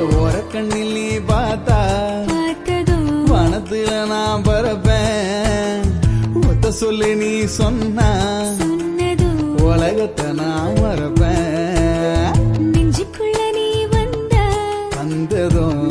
ஒரு கண்ணில் நீ பார்த்தா வனத்துல நான் பறப்பேன். ஒத்த சொல்லி நீ சொன்னா உலகத்தை நான் மறப்பேன். நெஞ்சுக்குள்ள நீ வந்ததும்